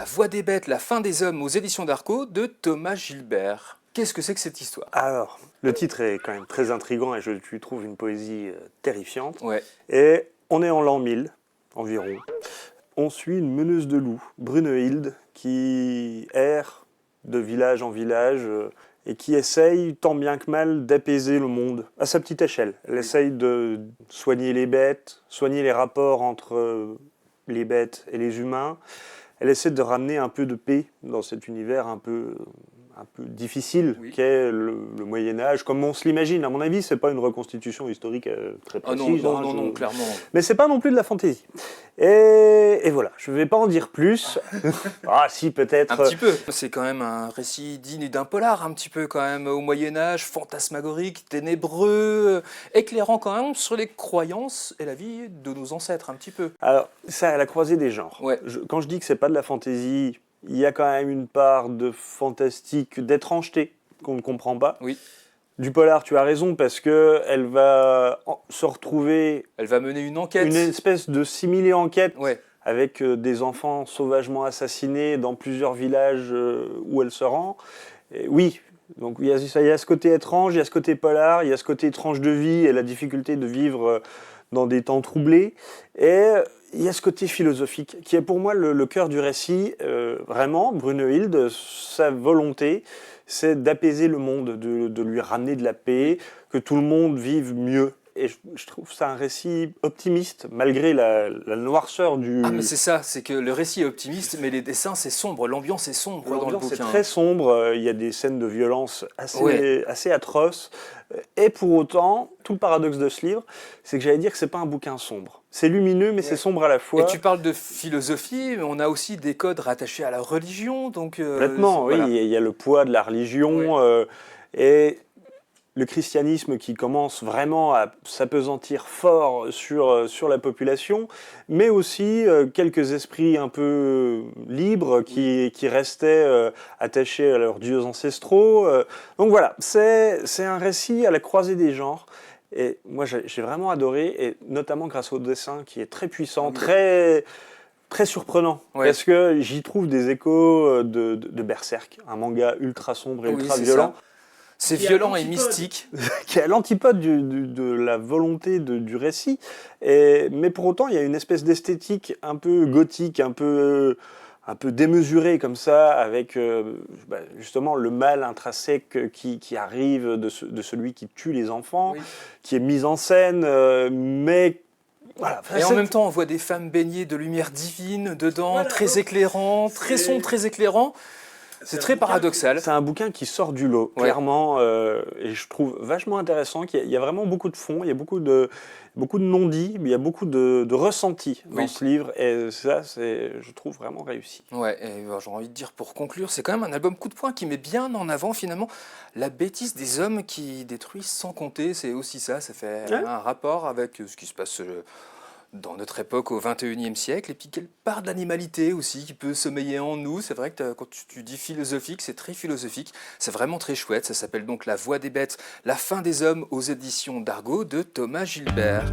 Voix des bêtes, la fin des hommes aux éditions d'Arco de Thomas Gilbert. Qu'est-ce que c'est que cette histoire? Alors, le titre est quand même très intriguant et je lui trouve une poésie terrifiante. Ouais. Et on est en l'an 1000 environ. On suit une meneuse de loups, Brunehilde, qui erre de village en village et qui essaye tant bien que mal d'apaiser le monde à sa petite échelle. Elle essaye de soigner les bêtes, soigner les rapports entre les bêtes et les humains. Elle essaie de ramener un peu de paix dans cet univers un peu difficile qu'est le Moyen-Âge, comme on se l'imagine. À mon avis, c'est pas une reconstitution historique très précise. Non, clairement. Mais c'est pas non plus de la fantaisie. Et voilà, je vais pas en dire plus. Ah si, peut-être. Un petit peu. C'est quand même un récit digne d'un polar, un petit peu quand même au Moyen-Âge, fantasmagorique, ténébreux, éclairant quand même sur les croyances et la vie de nos ancêtres, un petit peu. Alors, ça, à la croisée des genres. Ouais. Quand je dis que c'est pas de la fantaisie, il y a quand même une part de fantastique, d'étrangeté qu'on ne comprend pas. Oui. Du polar, tu as raison, parce que elle va se retrouver... Elle va mener une enquête. Une espèce de simili-enquête Ouais. avec des enfants sauvagement assassinés dans plusieurs villages où elle se rend. Et oui, donc il y a ce côté étrange, il y a ce côté polar, il y a ce côté étrange de vie et la difficulté de vivre dans des temps troublés. Et il y a ce côté philosophique qui est pour moi le cœur du récit. Vraiment, Brunehilde, sa volonté, c'est d'apaiser le monde, de lui ramener de la paix, que tout le monde vive mieux. Et je trouve ça un récit optimiste, malgré la noirceur du... Ah mais c'est ça, c'est que le récit est optimiste, mais les dessins c'est sombre, l'ambiance est sombre dans le bouquin. L'ambiance est très sombre, il y a des scènes de violence assez atroces. Et pour autant, tout le paradoxe de ce livre, c'est que j'allais dire que c'est pas un bouquin sombre. C'est lumineux, mais c'est sombre à la fois. Et tu parles de philosophie, mais on a aussi des codes rattachés à la religion, donc... Complètement, voilà. oui, il y a le poids de la religion, et le christianisme qui commence vraiment à s'apesantir fort sur la population, mais aussi quelques esprits un peu libres qui restaient attachés à leurs dieux ancestraux. Donc voilà, c'est un récit à la croisée des genres. Et moi, j'ai vraiment adoré, et notamment grâce au dessin qui est très puissant, très surprenant, parce que j'y trouve des échos de Berserk, un manga ultra sombre et ultra violent. C'est violent et mystique. Qui est à l'antipode de la volonté du récit. Mais pour autant, il y a une espèce d'esthétique un peu gothique, un peu démesurée comme ça, avec justement le mal intrinsèque qui arrive de celui qui tue les enfants, qui est mis en scène, mais... Voilà. Et en même temps, on voit des femmes baignées de lumière divine dedans, très éclairant, très sombre, très éclairant. C'est très paradoxal. C'est un bouquin qui sort du lot, clairement, et je trouve vachement intéressant. Il y a vraiment beaucoup de fond, il y a beaucoup de non-dits, mais il y a beaucoup de ressentis dans ce livre, et ça, je trouve vraiment réussi. Ouais, et j'ai envie de dire pour conclure, c'est quand même un album coup de poing qui met bien en avant finalement la bêtise des hommes qui détruisent sans compter. C'est aussi ça fait un rapport avec ce qui se passe dans notre époque au XXIe siècle, et puis quelle part d'animalité aussi qui peut sommeiller en nous. C'est vrai que quand tu dis philosophique, c'est très philosophique, c'est vraiment très chouette. Ça s'appelle donc La Voix des bêtes, la fin des hommes aux éditions d'Argo de Thomas Gilbert.